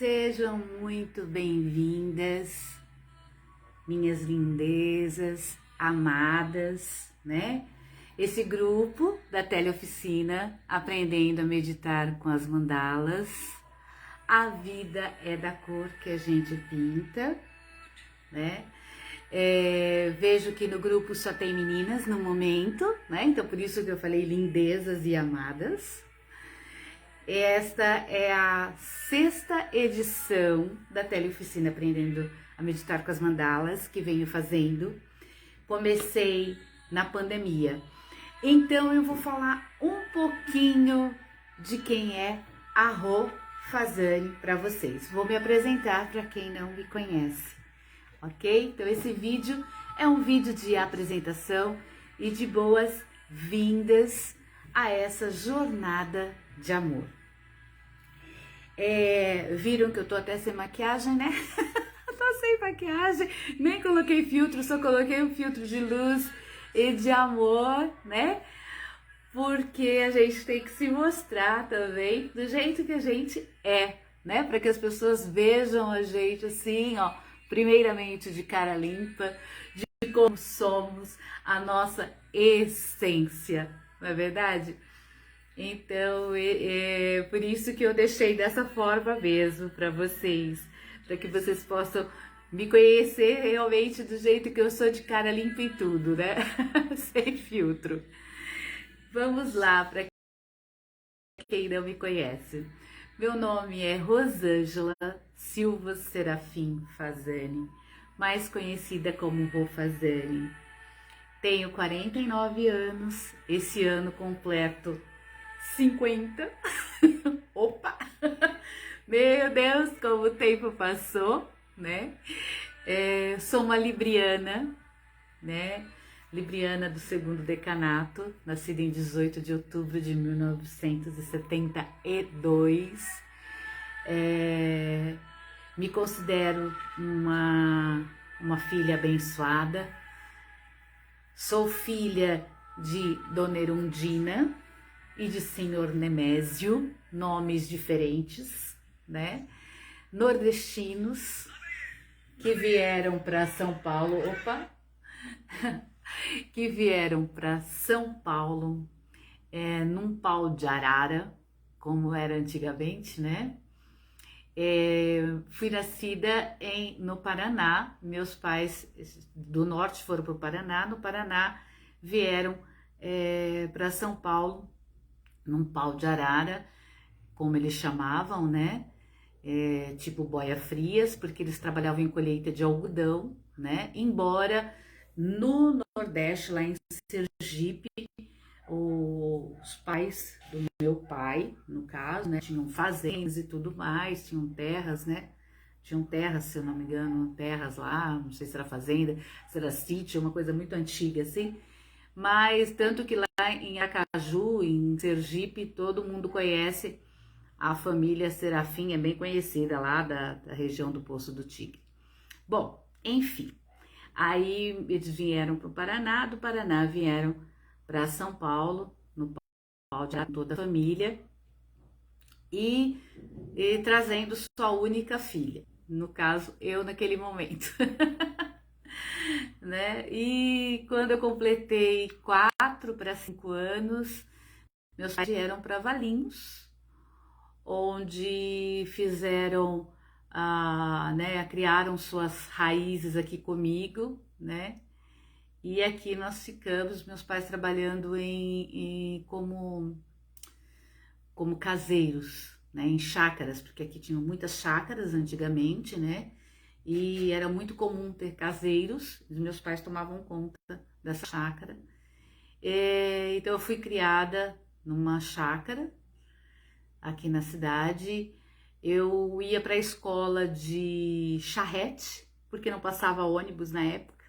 Sejam muito bem-vindas, minhas lindezas, amadas, né? Esse grupo da Teleoficina, aprendendo a meditar com as mandalas. A vida é da cor que a gente pinta, né? Vejo que no grupo só tem meninas no momento, né? Então por isso que eu falei lindezas e amadas. Esta é a 6ª edição da Teleoficina Aprendendo a Meditar com as Mandalas, que venho fazendo. Comecei na pandemia. Então eu vou falar um pouquinho de quem é a Rô Fazani para vocês. Vou me apresentar para quem não me conhece, ok? Então esse vídeo é um vídeo de apresentação e de boas-vindas a essa jornada de amor. Viram que eu tô até sem maquiagem, né? Tô sem maquiagem, nem coloquei filtro, só coloquei um filtro de luz e de amor, né? Porque a gente tem que se mostrar também do jeito que a gente é, né? Para que as pessoas vejam a gente assim, ó, primeiramente de cara limpa, de como somos, a nossa essência, não é verdade? Então, é por isso que eu deixei dessa forma mesmo para vocês que vocês possam me conhecer realmente do jeito que eu sou, de cara limpa e tudo, né? Sem filtro. Vamos lá, para quem não me conhece. Meu nome é Rosângela Silva Serafim Fazani, mais conhecida como Rô Fazani. Tenho 49 anos, esse ano completo 50. Opa! Meu Deus, como o tempo passou, né? Sou uma libriana, né? Libriana do 2º decanato, nascida em 18 de outubro de 1972. Me considero uma filha abençoada. Sou filha de Dona Erundina e de Senhor Nemésio, nomes diferentes, né? Nordestinos que vieram para São Paulo, que vieram para São Paulo num pau de arara, como era antigamente, né? Fui nascida no Paraná. Meus pais do norte foram para o Paraná, no Paraná vieram para São Paulo num pau de arara, como eles chamavam, né? Tipo boia frias, porque eles trabalhavam em colheita de algodão, né? Embora no Nordeste, lá em Sergipe, os pais do meu pai, no caso, né? Tinham fazendas e tudo mais, tinham terras, né? Tinham terras, se eu não me engano, terras lá, não sei se era fazenda, se era sítio, uma coisa muito antiga, assim. Mas tanto que lá em Aracaju, em Sergipe, todo mundo conhece a família Serafim, é bem conhecida lá da região do Poço do Tigre. Bom, enfim, aí eles vieram para o Paraná, do Paraná vieram para São Paulo, no pau de toda a família, e trazendo sua única filha, no caso, eu naquele momento. Né? E quando eu completei 4 para 5 anos, meus pais vieram para Valinhos, onde fizeram, né, criaram suas raízes aqui comigo, né? E aqui nós ficamos, meus pais trabalhando como caseiros, né, em chácaras, porque aqui tinham muitas chácaras antigamente, né? E era muito comum ter caseiros, os meus pais tomavam conta dessa chácara. Então eu fui criada numa chácara aqui na cidade. Eu ia para a escola de charrete, porque não passava ônibus na época,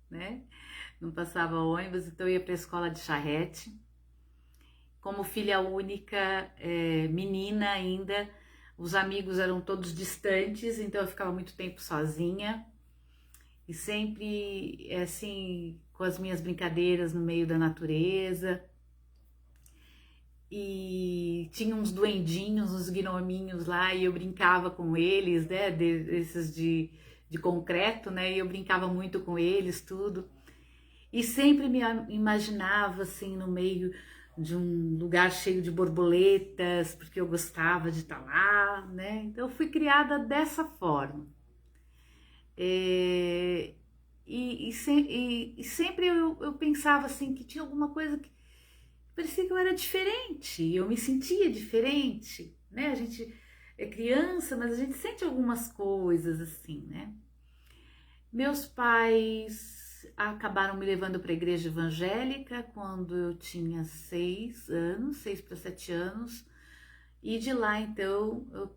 né? Não passava ônibus, então eu ia para a escola de charrete. Como filha única, menina ainda, os amigos eram todos distantes, então eu ficava muito tempo sozinha. E sempre, assim, com as minhas brincadeiras no meio da natureza. e tinha uns duendinhos, uns gnominhos lá, e eu brincava com eles, né, desses de concreto, né, e eu brincava muito com eles, tudo. E sempre me imaginava, assim, no meio de um lugar cheio de borboletas, porque eu gostava de estar lá, né, então eu fui criada dessa forma. É, e sempre eu pensava, assim, que tinha alguma coisa que parecia que eu era diferente, eu me sentia diferente, né? A gente é criança, mas a gente sente algumas coisas assim, né? Meus pais acabaram me levando para a igreja evangélica quando eu tinha 6 anos, 6 para 7 anos, e de lá então eu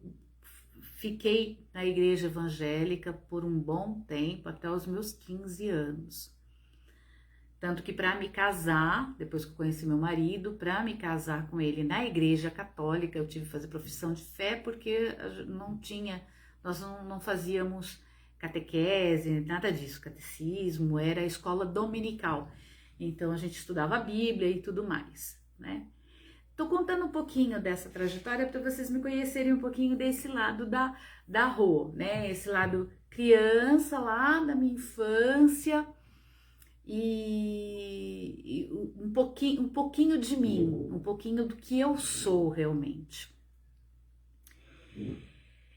fiquei na igreja evangélica por um bom tempo, até os meus 15 anos. Tanto que para me casar, depois que eu conheci meu marido, para me casar com ele na igreja católica, eu tive que fazer profissão de fé porque não tinha, nós não fazíamos catequese, nada disso, catecismo, era a escola dominical. Então a gente estudava a Bíblia e tudo mais, né? Tô contando um pouquinho dessa trajetória para vocês me conhecerem um pouquinho desse lado da Rô, né? Esse lado criança lá da minha infância, e um pouquinho de mim, um pouquinho do que eu sou realmente.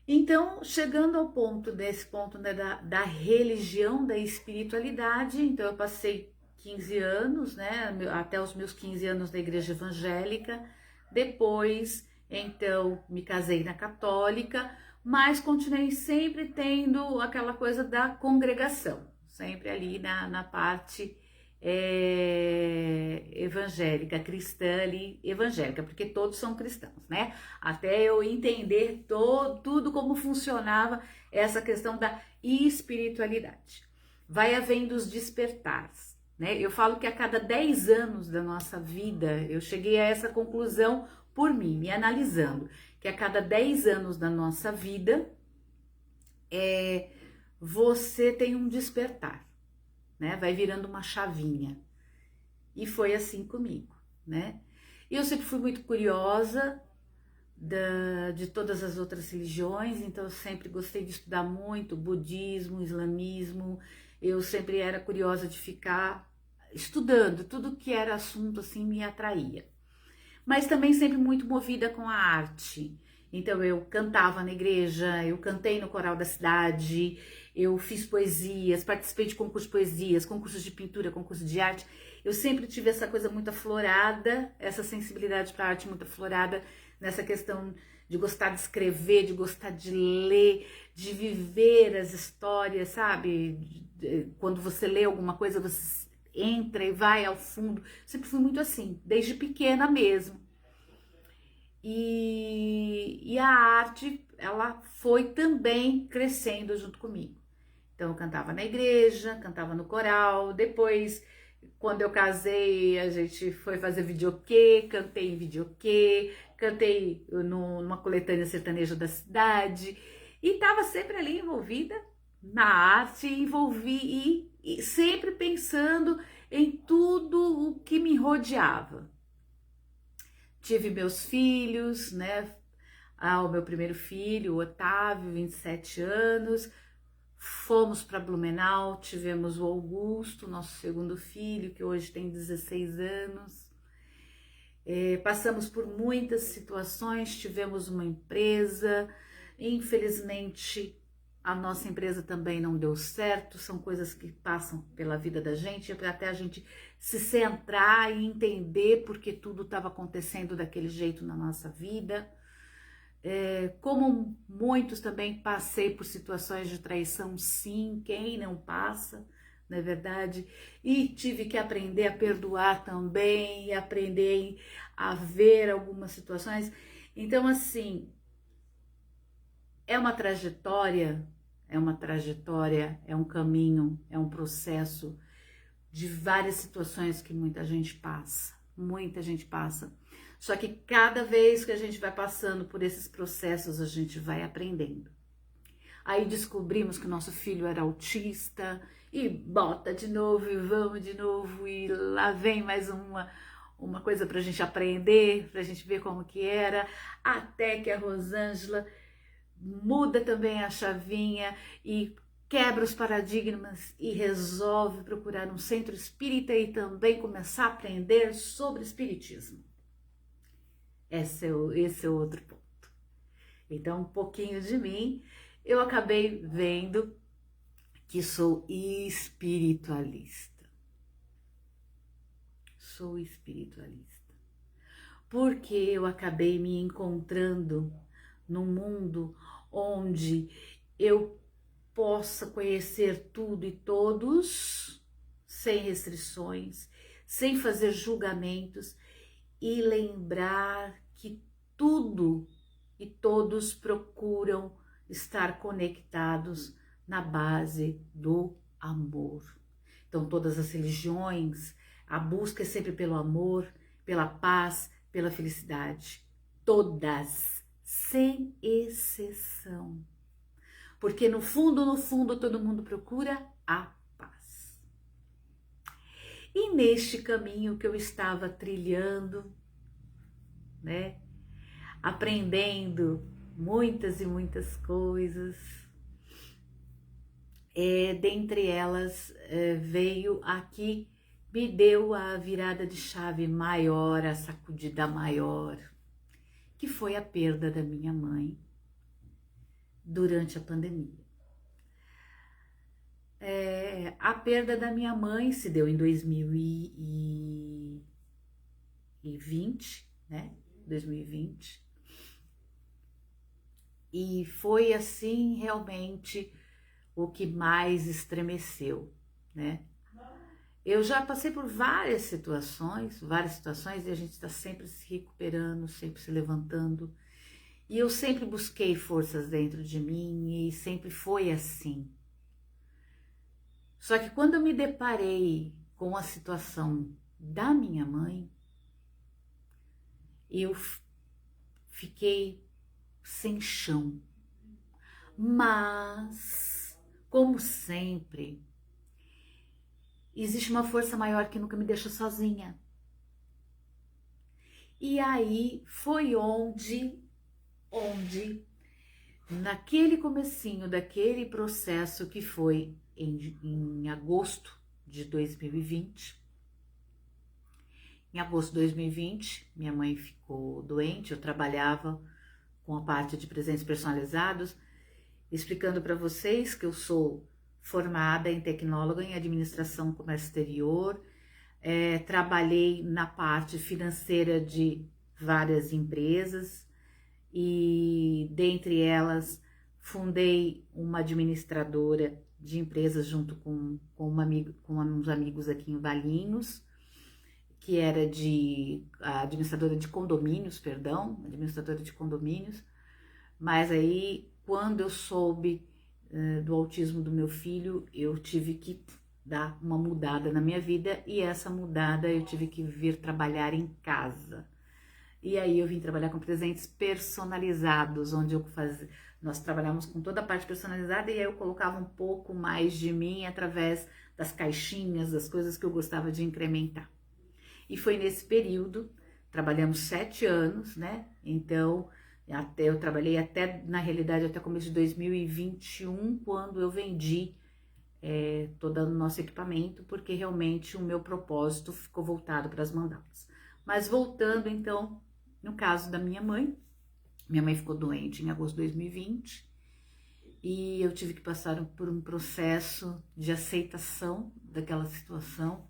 Então, chegando ao ponto, desse ponto, né, da religião, da espiritualidade, então eu passei 15 anos, né, até os meus 15 anos na igreja evangélica, depois, então, me casei na católica, mas continuei sempre tendo aquela coisa da congregação, sempre ali na parte evangélica, cristã ali, evangélica, porque todos são cristãos, né? Até eu entender tudo como funcionava essa questão da espiritualidade. Vai havendo os despertares, né? Eu falo que a cada 10 anos da nossa vida, eu cheguei a essa conclusão por mim, me analisando, que a cada 10 anos da nossa vida, você tem um despertar, né? Vai virando uma chavinha. E foi assim comigo, né? Eu sempre fui muito curiosa de todas as outras religiões, então eu sempre gostei de estudar muito budismo, islamismo. Eu sempre era curiosa de ficar estudando, tudo que era assunto assim me atraía. Mas também sempre muito movida com a arte. Então eu cantava na igreja, eu cantei no coral da cidade, eu fiz poesias, participei de concursos de poesias, concursos de pintura, concursos de arte. Eu sempre tive essa coisa muito aflorada, essa sensibilidade para a arte muito aflorada, nessa questão de gostar de escrever, de gostar de ler, de viver as histórias, sabe? Quando você lê alguma coisa, você entra e vai ao fundo. Sempre fui muito assim, desde pequena mesmo. E a arte, ela foi também crescendo junto comigo. Então eu cantava na igreja, cantava no coral, depois, quando eu casei, a gente foi fazer videokê, cantei em videokê, cantei numa coletânea sertaneja da cidade, e estava sempre ali envolvida na arte, e sempre pensando em tudo o que me rodeava. Tive meus filhos, né? O meu primeiro filho, o Otávio, 27 anos. Fomos para Blumenau, tivemos o Augusto, nosso segundo filho, que hoje tem 16 anos. Passamos por muitas situações, tivemos uma empresa. Infelizmente, a nossa empresa também não deu certo. São coisas que passam pela vida da gente, até a gente se centrar e entender porque tudo estava acontecendo daquele jeito na nossa vida. Como muitos também passei por situações de traição, sim, quem não passa, não é verdade? E tive que aprender a perdoar também, aprender a ver algumas situações. Então, assim, é uma trajetória, é um caminho, é um processo de várias situações que muita gente passa. Só que cada vez que a gente vai passando por esses processos, a gente vai aprendendo. Aí descobrimos que nosso filho era autista, e bota de novo, e vamos de novo, e lá vem mais uma coisa para a gente aprender, para a gente ver como que era, até que a Rosângela muda também a chavinha e quebra os paradigmas e resolve procurar um centro espírita e também começar a aprender sobre espiritismo. Esse é o outro ponto. Então, um pouquinho de mim, eu acabei vendo que sou espiritualista. Sou espiritualista. Porque eu acabei me encontrando num mundo onde eu possa conhecer tudo e todos, sem restrições, sem fazer julgamentos e lembrar que tudo e todos procuram estar conectados na base do amor. Então, todas as religiões, a busca é sempre pelo amor, pela paz, pela felicidade. Todas, sem exceção. Porque no fundo, todo mundo procura a paz. E neste caminho que eu estava trilhando, né, aprendendo muitas e muitas coisas, dentre elas veio a que me deu a virada de chave maior, a sacudida maior, que foi a perda da minha mãe durante a pandemia. A perda da minha mãe se deu em 2020, né? 2020. E foi assim realmente o que mais estremeceu, né? Eu já passei por várias situações e a gente está sempre se recuperando, sempre se levantando. E eu sempre busquei forças dentro de mim e sempre foi assim. Só que quando eu me deparei com a situação da minha mãe, eu fiquei sem chão. Mas, como sempre, existe uma força maior que nunca me deixa sozinha. E aí foi onde naquele comecinho daquele processo que foi em agosto de 2020, em agosto de 2020, minha mãe ficou doente, eu trabalhava com a parte de presentes personalizados, explicando para vocês que eu sou formada em tecnóloga em administração comércio exterior, trabalhei na parte financeira de várias empresas e dentre elas fundei uma administradora de empresas junto com uns amigos aqui em Valinhos, que era administradora de condomínios, mas aí quando eu soube do autismo do meu filho, eu tive que dar uma mudada na minha vida e essa mudada eu tive que vir trabalhar em casa. E aí eu vim trabalhar com presentes personalizados, onde nós trabalhamos com toda a parte personalizada e aí eu colocava um pouco mais de mim através das caixinhas, das coisas que eu gostava de incrementar. E foi nesse período, trabalhamos 7 anos, né? Então, eu trabalhei na realidade, até começo de 2021, quando eu vendi todo o nosso equipamento, porque realmente o meu propósito ficou voltado para as mandalas. Mas voltando, então, no caso da minha mãe ficou doente em agosto de 2020 e eu tive que passar por um processo de aceitação daquela situação,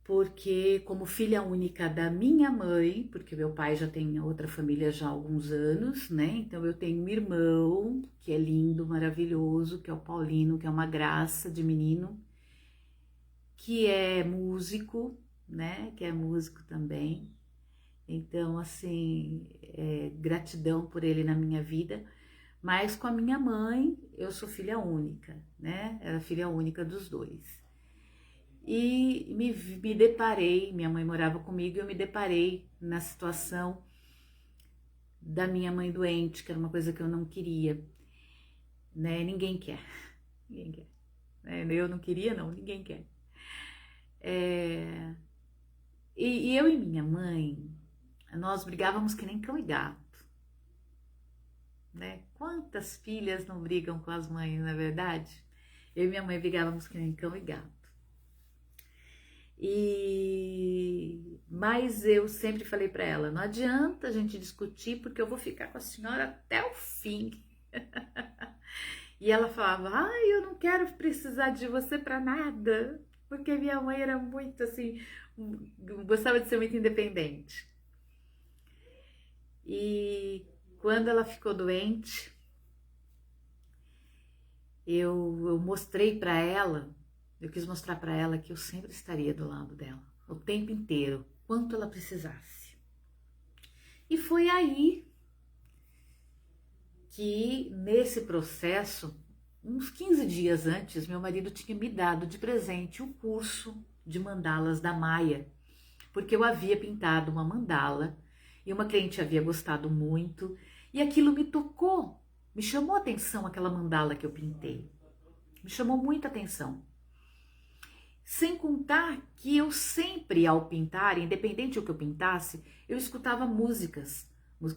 porque como filha única da minha mãe, porque meu pai já tem outra família já há alguns anos, né? Então eu tenho um irmão que é lindo, maravilhoso, que é o Paulino, que é uma graça de menino, que é músico, né? Que é músico também. Então, assim, gratidão por ele na minha vida. Mas com a minha mãe, eu sou filha única, né? Era filha única dos dois. E me deparei, minha mãe morava comigo, e eu me deparei na situação da minha mãe doente, que era uma coisa que eu não queria, né? Ninguém quer. Eu não queria, não, ninguém quer. E eu e minha mãe, nós brigávamos que nem cão e gato, né? Quantas filhas não brigam com as mães, não é verdade? Eu e minha mãe brigávamos que nem cão e gato. Mas eu sempre falei para ela, não adianta a gente discutir porque eu vou ficar com a senhora até o fim. E ela falava, ai, eu não quero precisar de você para nada, porque minha mãe era muito assim, gostava de ser muito independente. E quando ela ficou doente, eu mostrei para ela, eu quis mostrar para ela que eu sempre estaria do lado dela, o tempo inteiro, quanto ela precisasse. E foi aí que, nesse processo, uns 15 dias antes, meu marido tinha me dado de presente o curso de mandalas da Maia, porque eu havia pintado uma mandala e uma cliente havia gostado muito e aquilo me tocou, me chamou a atenção aquela mandala que eu pintei, me chamou muita atenção. Sem contar que eu sempre, ao pintar, independente do que eu pintasse, eu escutava músicas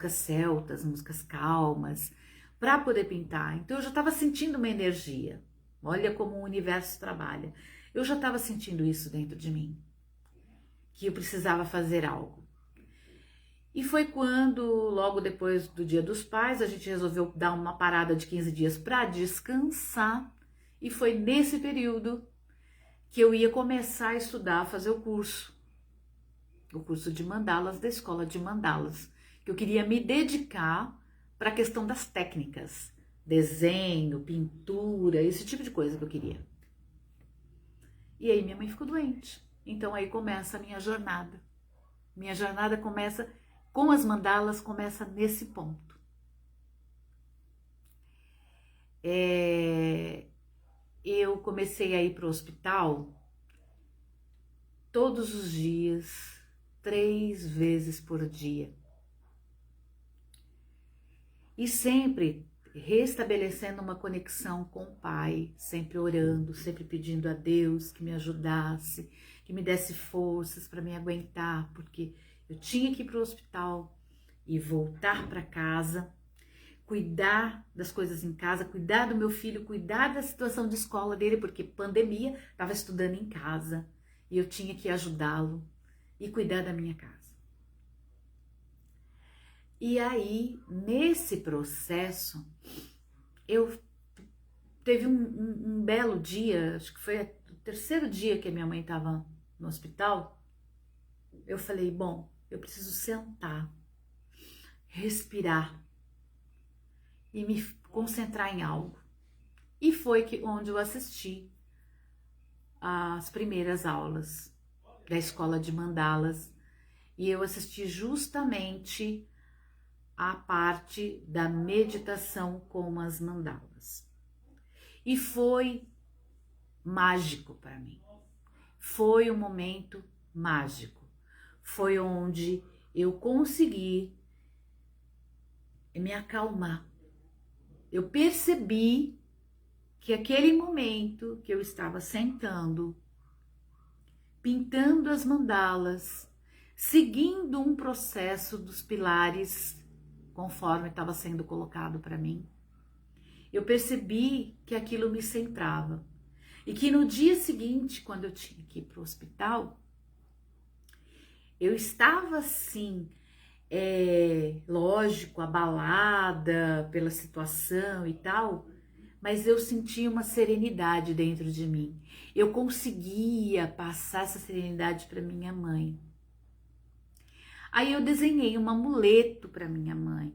celtas, músicas calmas, para poder pintar. Então eu já estava sentindo uma energia. Olha como o universo trabalha. Eu já estava sentindo isso dentro de mim, que eu precisava fazer algo. E foi quando, logo depois do Dia dos Pais, a gente resolveu dar uma parada de 15 dias para descansar. E foi nesse período que eu ia começar a estudar, a fazer o curso de mandalas da Escola de Mandalas, que eu queria me dedicar para a questão das técnicas, desenho, pintura, esse tipo de coisa que eu queria. E aí minha mãe ficou doente, então aí começa a minha jornada. Minha jornada começa com as mandalas, começa nesse ponto. Eu comecei a ir para o hospital todos os dias, 3 vezes por dia. E sempre restabelecendo uma conexão com o Pai, sempre orando, sempre pedindo a Deus que me ajudasse, que me desse forças para me aguentar, porque eu tinha que ir para o hospital e voltar para casa, cuidar das coisas em casa, cuidar do meu filho, cuidar da situação de escola dele, porque pandemia, estava estudando em casa e eu tinha que ajudá-lo e cuidar da minha casa. E aí, nesse processo, eu teve um belo dia, acho que foi o 3º dia que a minha mãe estava no hospital, eu falei, bom, eu preciso sentar, respirar e me concentrar em algo. E foi onde eu assisti as primeiras aulas da Escola de Mandalas e eu assisti justamente a parte da meditação com as mandalas. E foi mágico para mim. Foi um momento mágico. Foi onde eu consegui me acalmar. Eu percebi que aquele momento que eu estava sentando, pintando as mandalas, seguindo um processo dos pilares conforme estava sendo colocado para mim, eu percebi que aquilo me centrava. E que no dia seguinte, quando eu tinha que ir para o hospital, eu estava assim, lógico, abalada pela situação e tal, mas eu sentia uma serenidade dentro de mim. Eu conseguia passar essa serenidade para minha mãe. Aí eu desenhei um amuleto para minha mãe.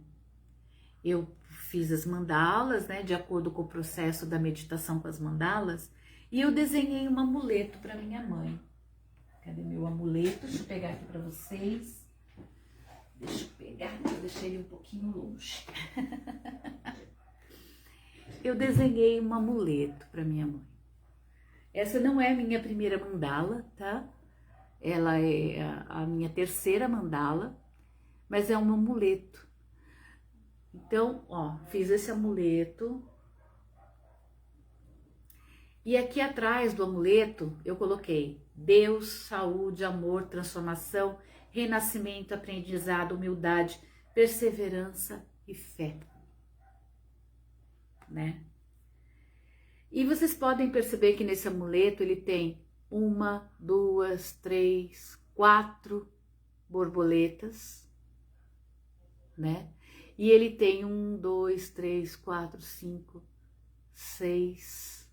Eu fiz as mandalas, né, de acordo com o processo da meditação com as mandalas, e eu desenhei um amuleto para minha mãe. Cadê meu amuleto? Deixa eu pegar aqui para vocês. Deixa eu pegar, eu deixei ele um pouquinho longe. Eu desenhei um amuleto para minha mãe. Essa não é a minha primeira mandala, tá? Ela é a minha 3ª mandala, mas é um amuleto. Então, ó, fiz esse amuleto. E aqui atrás do amuleto eu coloquei Deus, saúde, amor, transformação, renascimento, aprendizado, humildade, perseverança e fé, né? E vocês podem perceber que nesse amuleto ele tem 1, 2, 3, 4 borboletas, né? E ele tem 1, 2, 3, 4, 5, 6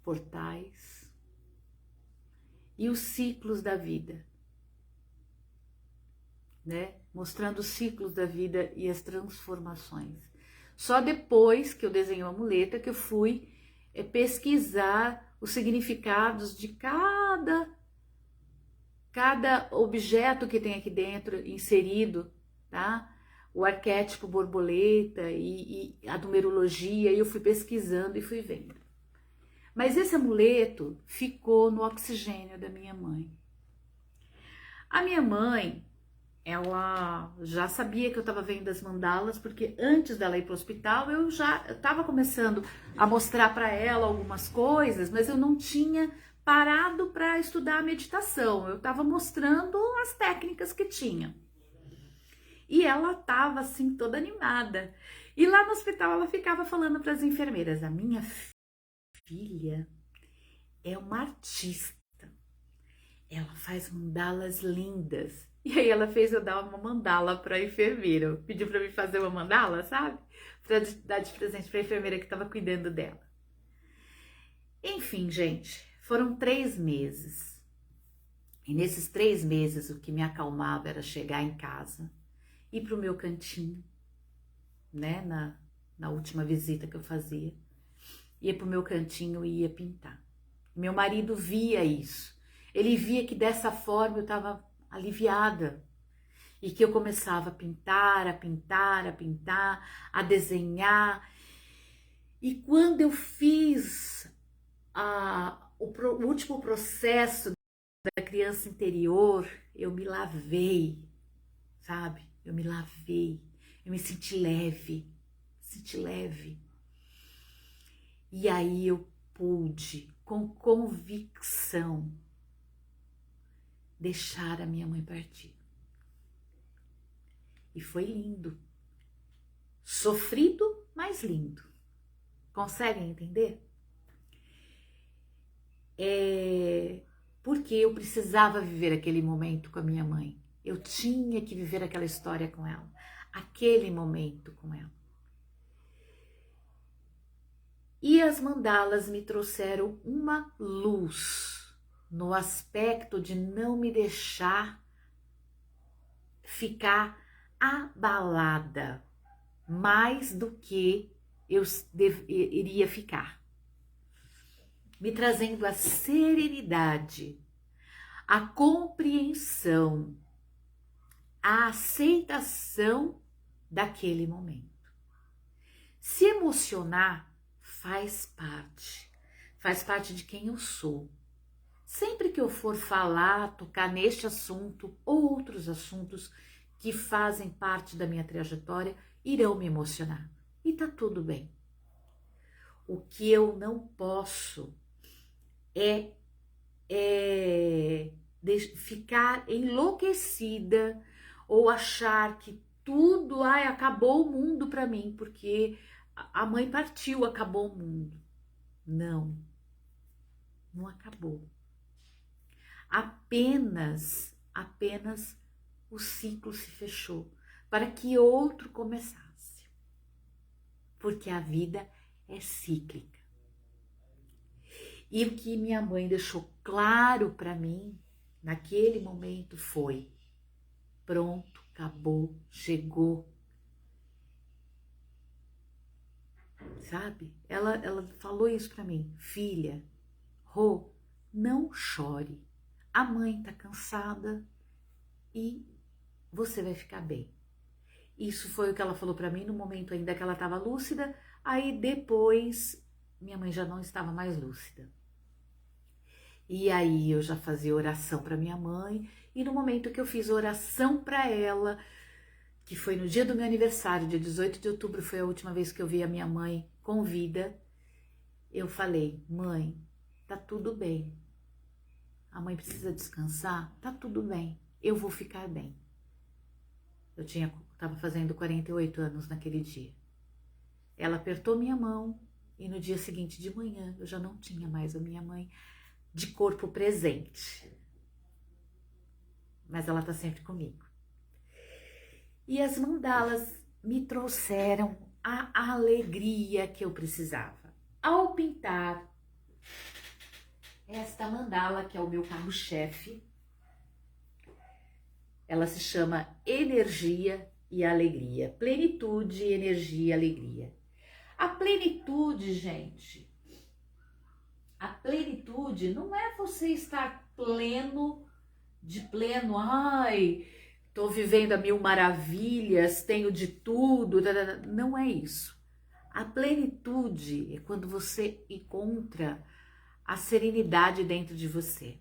portais e os ciclos da vida, né? Mostrando os ciclos da vida e as transformações. Só depois que eu desenhei o amuleto é que eu fui pesquisar os significados de cada objeto que tem aqui dentro inserido, tá? O arquétipo borboleta e a numerologia, e eu fui pesquisando e fui vendo. Mas esse amuleto ficou no oxigênio da minha mãe. A minha mãe, ela já sabia que eu estava vendo as mandalas, porque antes dela ir para o hospital, eu estava começando a mostrar para ela algumas coisas, mas eu não tinha parado para estudar a meditação. Eu estava mostrando as técnicas que tinha. E ela estava assim toda animada. E lá no hospital ela ficava falando para as enfermeiras: a minha filha é uma artista. Ela faz mandalas lindas. E aí ela fez eu dar uma mandala para a enfermeira. Pediu para mim fazer uma mandala, sabe? Para dar de presente para a enfermeira que estava cuidando dela. Enfim, gente, foram 3 meses. E nesses 3 meses o que me acalmava era chegar em casa, ir para o meu cantinho, né? Na última visita que eu fazia. Ia para o meu cantinho e ia pintar. Meu marido via isso. Ele via que dessa forma eu estava aliviada e que eu começava a pintar, a pintar, a pintar, a desenhar. E quando eu fiz o último processo da criança interior, eu me lavei, sabe? Eu me lavei, eu me senti leve. E aí eu pude, com convicção, deixar a minha mãe partir. E foi lindo. Sofrido, mas lindo. Conseguem entender? Porque eu precisava viver aquele momento com a minha mãe. Eu tinha que viver aquela história com ela. Aquele momento com ela. E as mandalas me trouxeram uma luz no aspecto de não me deixar ficar abalada mais do que eu iria ficar. Me trazendo a serenidade, a compreensão, a aceitação daquele momento. Se emocionar faz parte de quem eu sou. Sempre que eu for falar, tocar neste assunto ou outros assuntos que fazem parte da minha trajetória, irão me emocionar. E tá tudo bem. O que eu não posso é ficar enlouquecida ou achar que tudo, acabou o mundo para mim, porque a mãe partiu, acabou o mundo. Não acabou. Apenas o ciclo se fechou para que outro começasse. Porque a vida é cíclica. E o que minha mãe deixou claro para mim naquele momento foi: pronto, acabou, chegou. Sabe? Ela falou isso para mim: filha, Rô, não chore. A mãe tá cansada e você vai ficar bem. Isso foi o que ela falou para mim no momento ainda que ela estava lúcida. Aí depois minha mãe já não estava mais lúcida. E aí eu já fazia oração para minha mãe, e no momento que eu fiz oração para ela, que foi no dia do meu aniversário, dia 18 de outubro, foi a última vez que eu vi a minha mãe com vida, eu falei: mãe, tá tudo bem. a mãe precisa descansar, tá tudo bem, eu vou ficar bem. Eu estava fazendo 48 anos naquele dia. Ela apertou minha mão e no dia seguinte de manhã eu já não tinha mais a minha mãe de corpo presente. Mas ela tá sempre comigo. E as mandalas me trouxeram a alegria que eu precisava. Ao pintar esta mandala, que é o meu carro-chefe, ela se chama Energia e Alegria. Plenitude, energia e alegria. A plenitude, gente, a plenitude não é você estar pleno, ai, tô vivendo a mil maravilhas, tenho de tudo, não é isso. A plenitude é quando você encontra a serenidade dentro de você.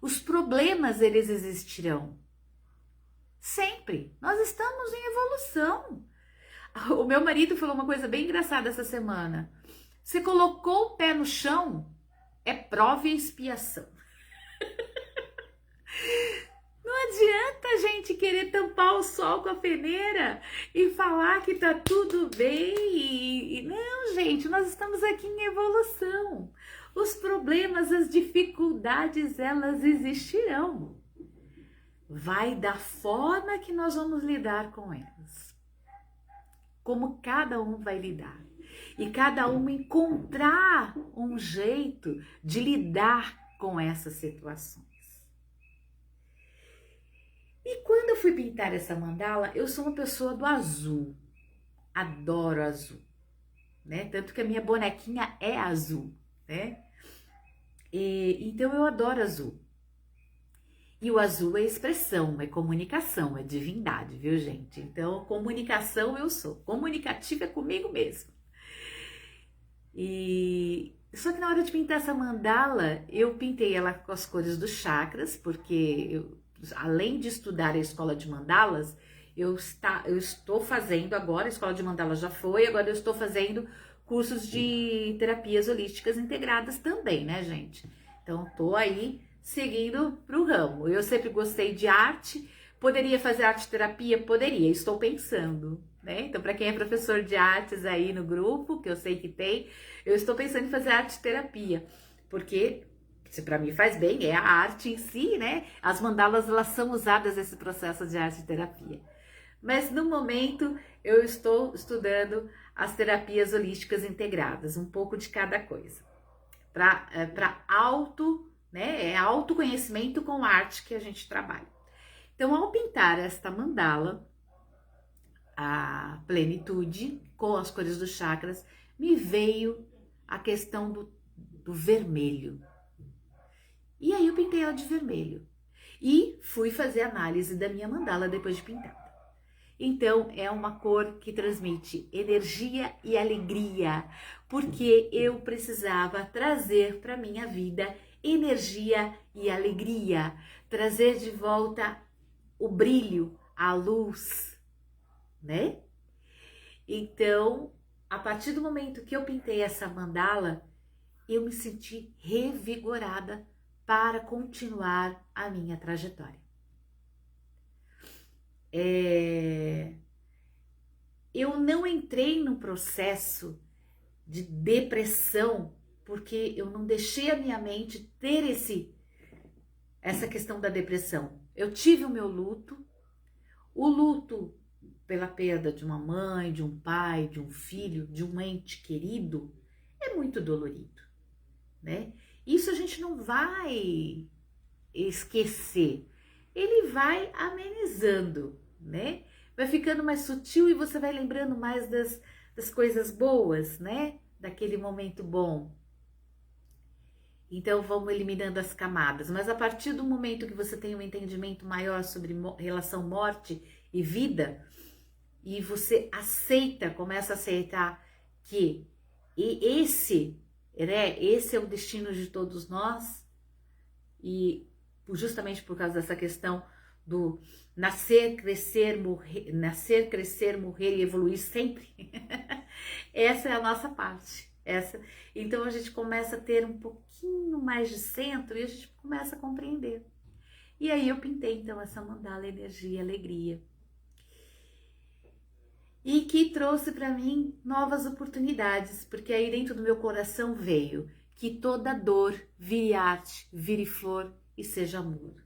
Os problemas, eles existirão. Sempre. Nós estamos em evolução. O meu marido falou uma coisa bem engraçada essa semana. Você colocou o pé no chão, é prova e expiação. Não adianta a gente querer tampar o sol com a peneira e falar que tá tudo bem. Não, gente, nós estamos aqui em evolução. Os problemas, as dificuldades, elas existirão. Vai da forma que nós vamos lidar com elas. Como cada um vai lidar. E cada um encontrar um jeito de lidar com essas situações. E quando eu fui pintar essa mandala, eu sou uma pessoa do azul. Adoro azul, né? Tanto que a minha bonequinha é azul, né? Então eu adoro azul. E o azul é expressão, é comunicação, é divindade, viu, gente? Então, comunicação eu sou. Comunicativa é comigo mesmo. Só que na hora de pintar essa mandala, eu pintei ela com as cores dos chakras, porque além de estudar a escola de mandalas, eu estou fazendo agora, a escola de mandalas já foi, agora eu estou fazendo cursos de terapias holísticas integradas também, né, gente? Então, estou aí seguindo para o ramo. Eu sempre gostei de arte, poderia fazer arte terapia? Poderia, estou pensando, né? Então, para quem é professor de artes aí no grupo, que eu sei que tem, eu estou pensando em fazer arte terapia, porque se para mim faz bem, é a arte em si, né? As mandalas, elas são usadas nesse processo de arte terapia. Mas no momento eu estou estudando as terapias holísticas integradas, um pouco de cada coisa, para né? É autoconhecimento com arte que a gente trabalha. Então, ao pintar esta mandala, a plenitude, com as cores dos chakras, me veio a questão do vermelho. E aí eu pintei ela de vermelho. E fui fazer análise da minha mandala depois de pintada. Então, é uma cor que transmite energia e alegria, porque eu precisava trazer para minha vida energia e alegria, trazer de volta o brilho, a luz, né? Então, a partir do momento que eu pintei essa mandala, eu me senti revigorada para continuar a minha trajetória. Eu não entrei no processo de depressão porque eu não deixei a minha mente ter essa questão da depressão. Eu tive o meu luto, o luto pela perda de uma mãe, de um pai, de um filho, de um ente querido, é muito dolorido, né? Isso a gente não vai esquecer, ele vai amenizando, né? Vai ficando mais sutil e você vai lembrando mais das coisas boas, né? Daquele momento bom. Então vamos eliminando as camadas, mas a partir do momento que você tem um entendimento maior sobre relação morte e vida, e você aceita, começa a aceitar que esse é o destino de todos nós, e justamente por causa dessa questão do nascer, crescer, morrer e evoluir sempre, essa é a nossa parte. Essa, então a gente começa a ter um pouquinho mais de centro e a gente começa a compreender. E aí eu pintei então essa mandala energia e alegria. E que trouxe para mim novas oportunidades, porque aí dentro do meu coração veio que toda dor vire arte, vire flor e seja amor.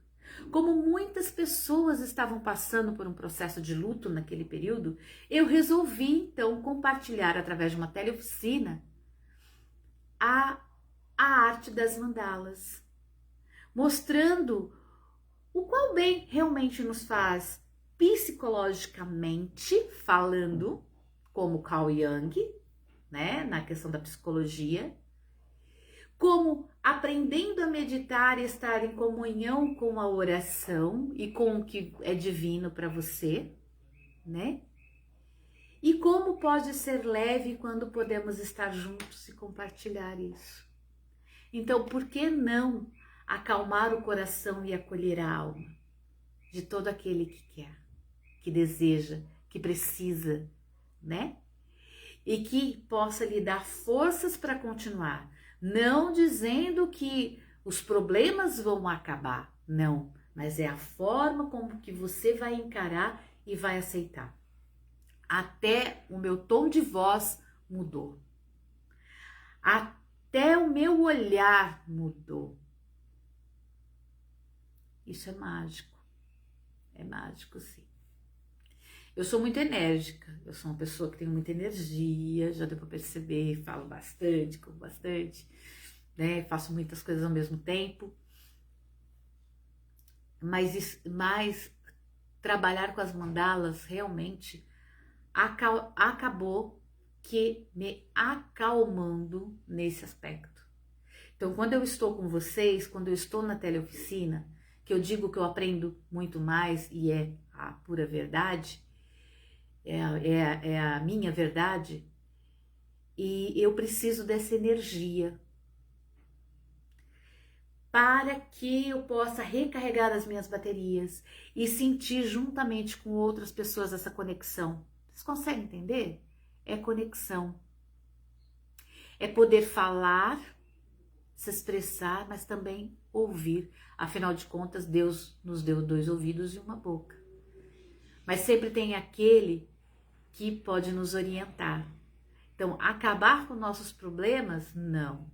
Como muitas pessoas estavam passando por um processo de luto naquele período, eu resolvi então compartilhar através de uma teleoficina a arte das mandalas, mostrando o qual bem realmente nos faz psicologicamente falando, como Carl Jung, né, na questão da psicologia, como aprendendo a meditar e estar em comunhão com a oração e com o que é divino para você, né? E como pode ser leve quando podemos estar juntos e compartilhar isso. Então, por que não acalmar o coração e acolher a alma de todo aquele que quer, que deseja, que precisa, né? E que possa lhe dar forças para continuar, não dizendo que os problemas vão acabar, não, mas é a forma como que você vai encarar e vai aceitar. Até o meu tom de voz mudou. Até o meu olhar mudou. Isso é mágico sim. Eu sou muito enérgica, eu sou uma pessoa que tem muita energia, já deu para perceber, falo bastante, como bastante, né? Faço muitas coisas ao mesmo tempo. Mas trabalhar com as mandalas realmente acabou que me acalmando nesse aspecto. Então, quando eu estou com vocês, quando eu estou na teleoficina, que eu digo que eu aprendo muito mais e é a pura verdade, é a minha verdade, e eu preciso dessa energia para que eu possa recarregar as minhas baterias e sentir juntamente com outras pessoas essa conexão. Vocês conseguem entender? É conexão. É poder falar, se expressar, mas também ouvir. Afinal de contas, Deus nos deu 2 ouvidos e uma boca. Mas sempre tem aquele que pode nos orientar. Então, acabar com nossos problemas? Não.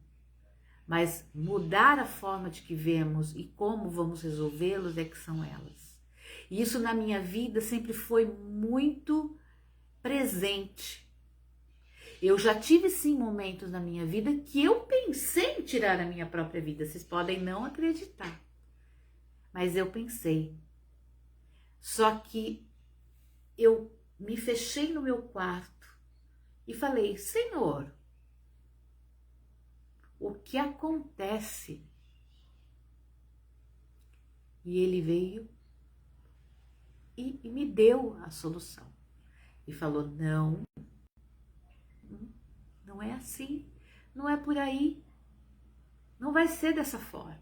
Mas mudar a forma de que vemos e como vamos resolvê-los é que são elas. E isso na minha vida sempre foi muito presente. Eu já tive sim momentos na minha vida que eu pensei em tirar a minha própria vida. Vocês podem não acreditar, mas eu pensei. Só que eu me fechei no meu quarto e falei: Senhor, o que acontece? E ele veio e me deu a solução. E falou: não, não é assim, não é por aí, não vai ser dessa forma.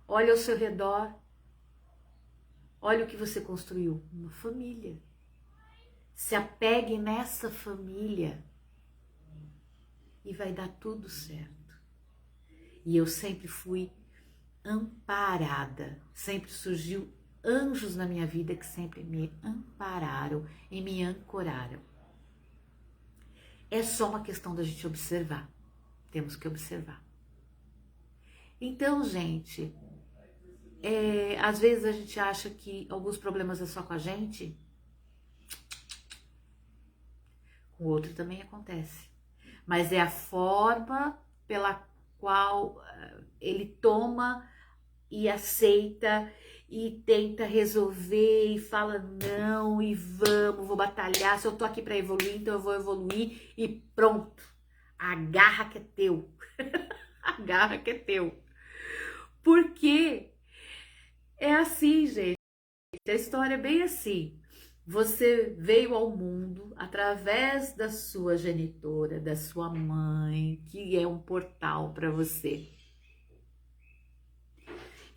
Olha ao seu redor, olha o que você construiu, uma família. Se apegue nessa família e vai dar tudo certo. E eu sempre fui amparada, sempre surgiu anjos na minha vida que sempre me ampararam e me ancoraram. É só uma questão da gente observar, temos que observar. Então, gente, às vezes a gente acha que alguns problemas é só com a gente, com o outro também acontece, mas é a forma pela qual ele toma e aceita e tenta resolver e fala não e vou batalhar, se eu tô aqui para evoluir, então eu vou evoluir e pronto, a garra que é teu, a garra que é teu, porque é assim, gente, a história é bem assim. Você veio ao mundo através da sua genitora, da sua mãe, que é um portal para você.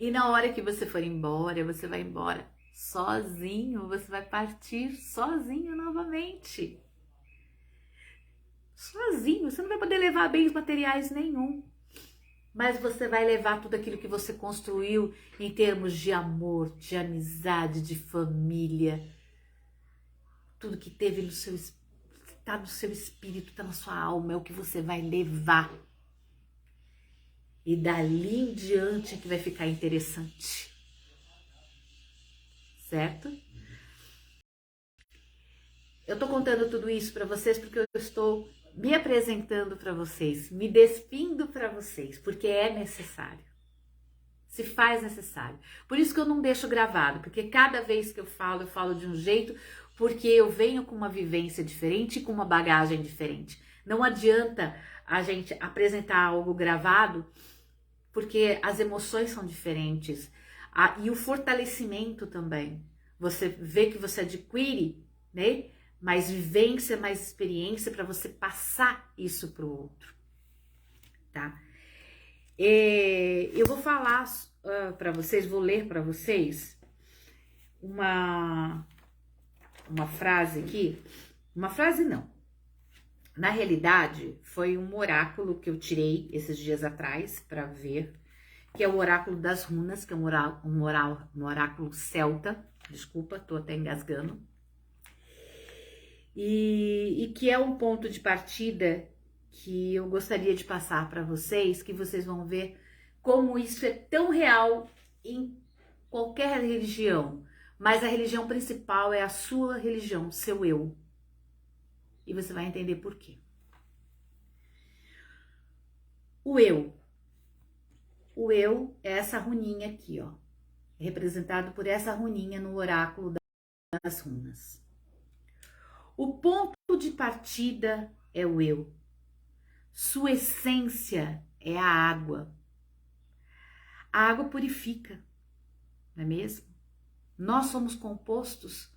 E na hora que você for embora, você vai embora sozinho, você vai partir sozinho novamente. sozinho. Você não vai poder levar bens materiais nenhum. Mas você vai levar tudo aquilo que você construiu em termos de amor, de amizade, de família. Tudo que teve no seu, está no seu espírito, está na sua alma, é o que você vai levar. E dali em diante que vai ficar interessante. Certo? Eu tô contando tudo isso para vocês porque eu estou me apresentando para vocês, me despindo para vocês, porque é necessário. Se faz necessário. Por isso que eu não deixo gravado, porque cada vez que eu falo de um jeito, porque eu venho com uma vivência diferente e com uma bagagem diferente. Não adianta a gente apresentar algo gravado, porque as emoções são diferentes. E o fortalecimento também. Você vê que você adquire, né? Mais vivência, mais experiência para você passar isso para o outro, tá? Eu vou falar para vocês, vou ler para vocês uma frase aqui. Uma frase não. Na realidade, foi um oráculo que eu tirei esses dias atrás para ver, que é o oráculo das runas, que é um oráculo celta. Desculpa, tô até engasgando. E que é um ponto de partida que eu gostaria de passar para vocês, que vocês vão ver como isso é tão real em qualquer religião, mas a religião principal é a sua religião, seu eu. E você vai entender por quê. O eu é essa runinha aqui, ó, representado por essa runinha no oráculo das runas. O ponto de partida é o eu. Sua essência é a água. A água purifica, não é mesmo? Nós somos compostos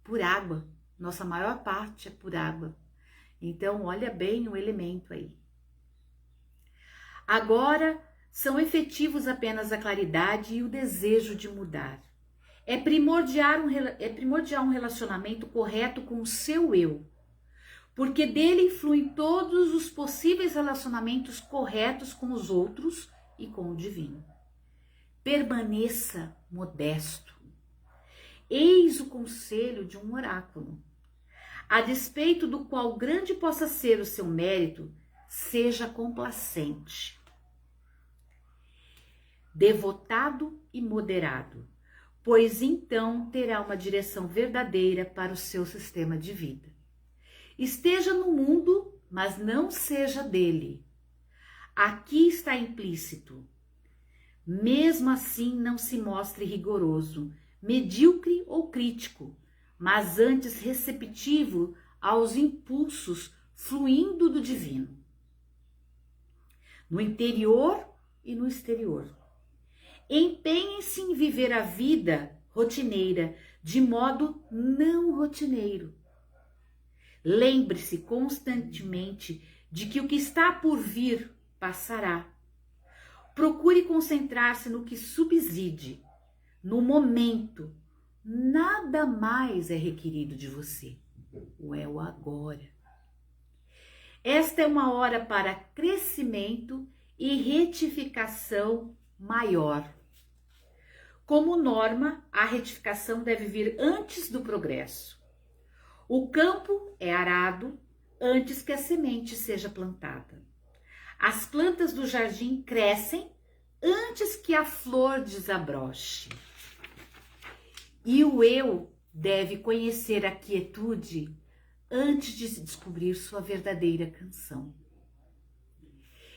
por água. Nossa maior parte é por água. Então, olha bem o elemento aí. Agora, são efetivos apenas a claridade e o desejo de mudar. É primordial um relacionamento correto com o seu eu, porque dele fluem todos os possíveis relacionamentos corretos com os outros e com o divino. Permaneça modesto. Eis o conselho de um oráculo. A despeito do qual grande possa ser o seu mérito, seja complacente, devotado e moderado, pois então terá uma direção verdadeira para o seu sistema de vida. Esteja no mundo, mas não seja dele. Aqui está implícito. Mesmo assim, não se mostre rigoroso, medíocre ou crítico, mas antes receptivo aos impulsos fluindo do divino, no interior e no exterior. Empenhem-se em viver a vida rotineira de modo não rotineiro. Lembre-se constantemente de que o que está por vir passará. Procure concentrar-se no que subside, no momento. Nada mais é requerido de você. É o agora. Esta é uma hora para crescimento e retificação maior. Como norma, a retificação deve vir antes do progresso. O campo é arado antes que a semente seja plantada. As plantas do jardim crescem antes que a flor desabroche. E o eu deve conhecer a quietude antes de se descobrir sua verdadeira canção.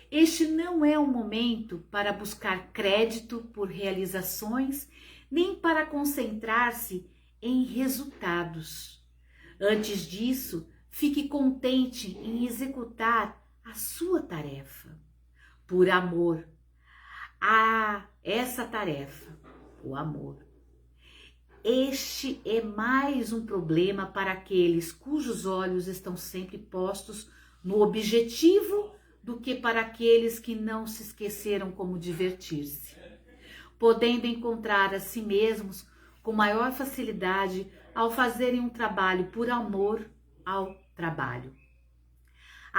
Este não é o momento para buscar crédito por realizações, nem para concentrar-se em resultados. Antes disso, fique contente em executar a sua tarefa, por amor a essa tarefa, o amor. Este é mais um problema para aqueles cujos olhos estão sempre postos no objetivo do que para aqueles que não se esqueceram como divertir-se, podendo encontrar a si mesmos com maior facilidade ao fazerem um trabalho por amor ao trabalho.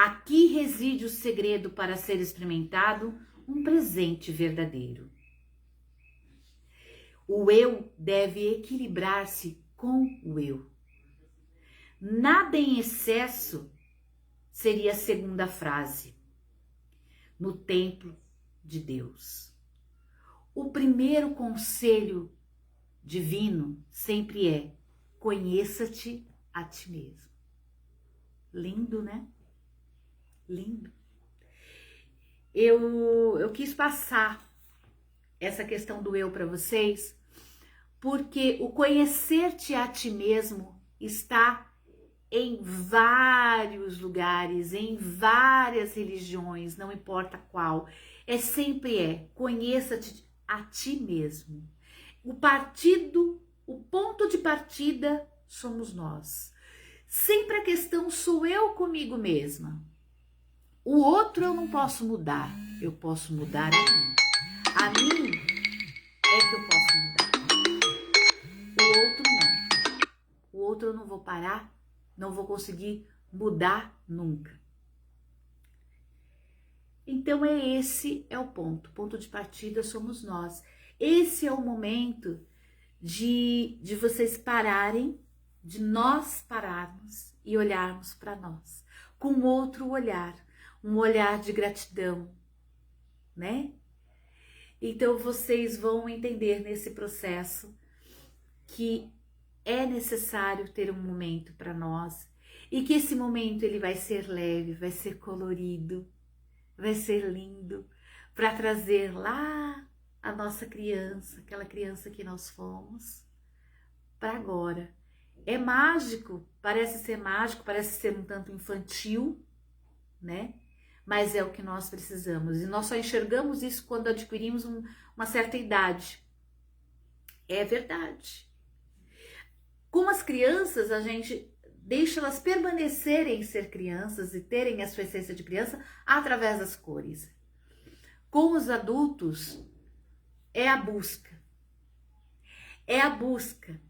Aqui reside o segredo para ser experimentado, um presente verdadeiro. O eu deve equilibrar-se com o eu. Nada em excesso seria a segunda frase. No templo de Deus. O primeiro conselho divino sempre é: conheça-te a ti mesmo. Lindo, né? Lindo. Eu quis passar essa questão do eu para vocês, porque o conhecer-te a ti mesmo está em vários lugares, em várias religiões, não importa qual. Conheça-te a ti mesmo. O ponto de partida somos nós. Sempre a questão sou eu comigo mesma. O outro eu não posso mudar, eu posso mudar a mim. A mim é que eu posso mudar. O outro não. O outro eu não vou parar, não vou conseguir mudar nunca. Então esse é o ponto de partida somos nós. Esse é o momento de vocês pararem, de nós pararmos e olharmos para nós, com outro olhar, um olhar de gratidão, né? Então vocês vão entender nesse processo que é necessário ter um momento para nós e que esse momento ele vai ser leve, vai ser colorido, vai ser lindo, para trazer lá a nossa criança, aquela criança que nós fomos, para agora. É mágico, parece ser um tanto infantil, né? Mas é o que nós precisamos. E nós só enxergamos isso quando adquirimos uma certa idade. É verdade. Com as crianças, a gente deixa elas permanecerem ser crianças e terem a sua essência de criança através das cores. Com os adultos, é a busca. É a busca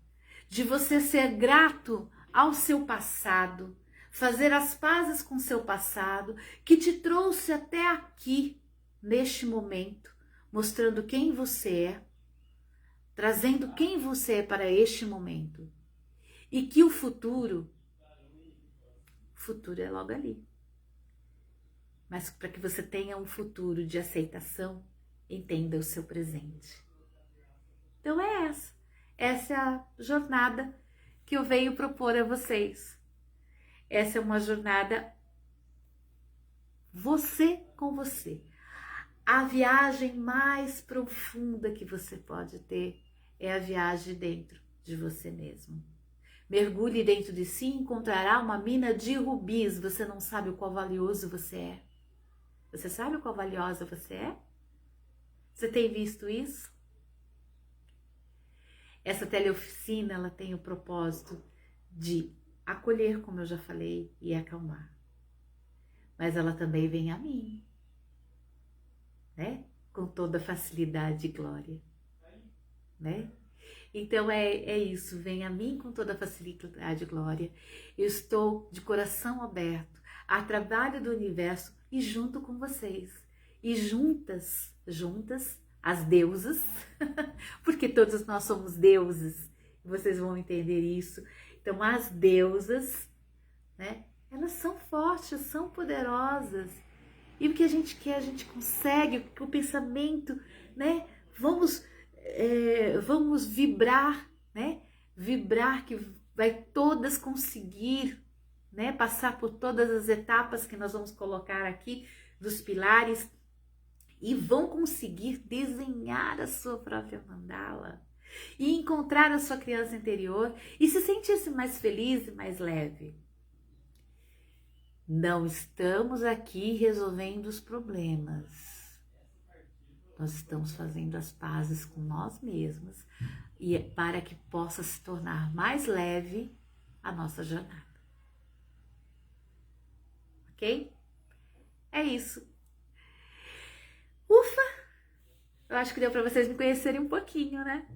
de você ser grato ao seu passado, fazer as pazes com seu passado, que te trouxe até aqui, neste momento, mostrando quem você é, trazendo quem você é para este momento. E que o futuro é logo ali. Mas para que você tenha um futuro de aceitação, entenda o seu presente. Então é essa. Essa é a jornada que eu venho propor a vocês. Essa é uma jornada você com você. A viagem mais profunda que você pode ter é a viagem dentro de você mesmo. Mergulhe dentro de si e encontrará uma mina de rubis. Você não sabe o quão valioso você é. Você sabe o quão valiosa você é? Você tem visto isso? Essa teleoficina, ela tem o propósito de acolher, como eu já falei, e acalmar. Mas ela também vem a mim, né? Com toda facilidade e glória, né? Então é isso, vem a mim com toda facilidade e glória. Eu estou de coração aberto a trabalho do universo e junto com vocês. E juntas, as deusas, porque todos nós somos deuses, vocês vão entender isso. Então as deusas, né? Elas são fortes, são poderosas. E o que a gente quer, a gente consegue, com o pensamento, né? Vamos vibrar, né? Vibrar que vai todas conseguir, né? Passar por todas as etapas que nós vamos colocar aqui dos pilares e vão conseguir desenhar a sua própria mandala e encontrar a sua criança interior e se sentir-se mais feliz e mais leve. Não estamos aqui resolvendo os problemas. Nós estamos fazendo as pazes com nós mesmos e para que possa se tornar mais leve a nossa jornada. Ok? É isso. Ufa! Eu acho que deu para vocês me conhecerem um pouquinho, né?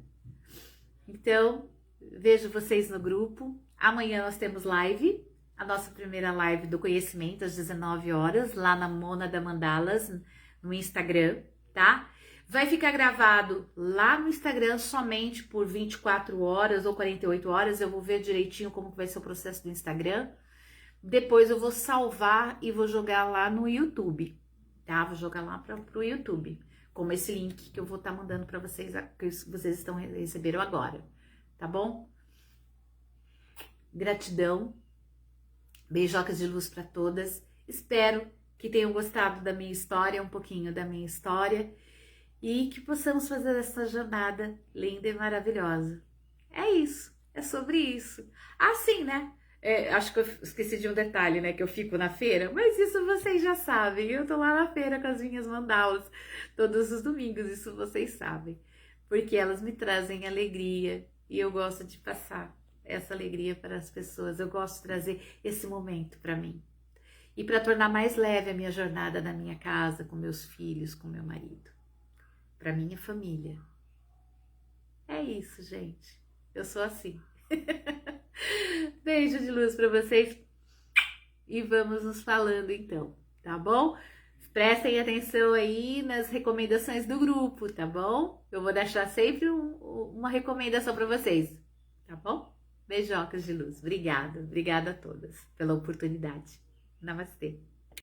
Então, vejo vocês no grupo. Amanhã nós temos live, a nossa primeira live do conhecimento às 19 horas, lá na Mona da Mandalas, no Instagram, tá? Vai ficar gravado lá no Instagram somente por 24 horas ou 48 horas, eu vou ver direitinho como vai ser o processo do Instagram. Depois eu vou salvar e vou jogar lá no YouTube, tá? Vou jogar lá pro YouTube, como esse link que eu vou estar mandando para vocês, que vocês receberam agora, tá bom? Gratidão, beijocas de luz para todas. Espero que tenham gostado da minha história, um pouquinho da minha história, e que possamos fazer essa jornada linda e maravilhosa. É isso, é sobre isso. Assim, né? Acho que eu esqueci de um detalhe, né? Que eu fico na feira, mas isso vocês já sabem. Eu tô lá na feira com as minhas mandalas todos os domingos, isso vocês sabem. Porque elas me trazem alegria e eu gosto de passar essa alegria para as pessoas. Eu gosto de trazer esse momento para mim. E para tornar mais leve a minha jornada na minha casa, com meus filhos, com meu marido. Para minha família. É isso, gente. Eu sou assim. Beijo de luz para vocês e vamos nos falando então, tá bom? Prestem atenção aí nas recomendações do grupo, tá bom? Eu vou deixar sempre uma recomendação para vocês, tá bom? Beijocas de luz. Obrigada a todas pela oportunidade. Namastê.